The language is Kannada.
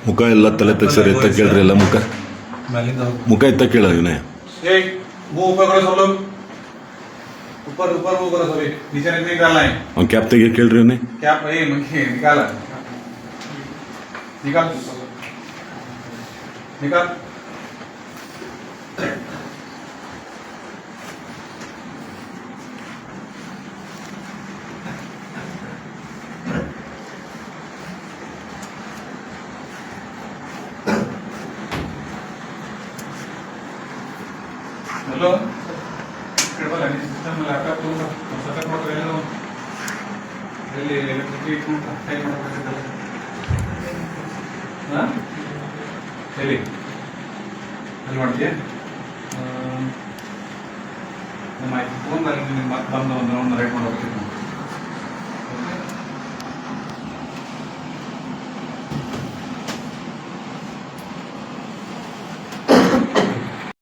ಮುಖ ಎಲ್ಲ ತಲೆ ತಗ್ಸರಿ ಎತ್ತ ಕೇಳ್ರಿ ಎಲ್ಲ ಮುಖ ಎತ್ತ ಕೇಳ ವಿನಯ ऊपर ऊपर वो करो सभी नीचे निकालना है ಅವ್ನು ಕ್ಯಾಪ್ ತೆಗಿ ಕೇಳ್ರಿ ವಿನಯ್ क्या ये निकाल निकाल निकाल हेलो ಸಿಸ್ಟಮ್ ಲ್ಯಾಪ್ಟಾಪ್ ಸೆಟಪ್ ಮಾಡ್ತಾರೆ ಇಲ್ಲಿ ಎಲೆಕ್ಟ್ರಿಕ್ ಟೈಪ್ ಮಾಡಬೇಕಲ್ಲ ಹಾಂ ಹೇಳಿ ಅಲ್ಲಿ ಮಾಡ್ತೀಯಾ ನಮ್ಮ ಫೋನ್ ಬಂದು ಒಂದು ರೈಟ್ ಮಾಡಬೇಕಿತ್ತು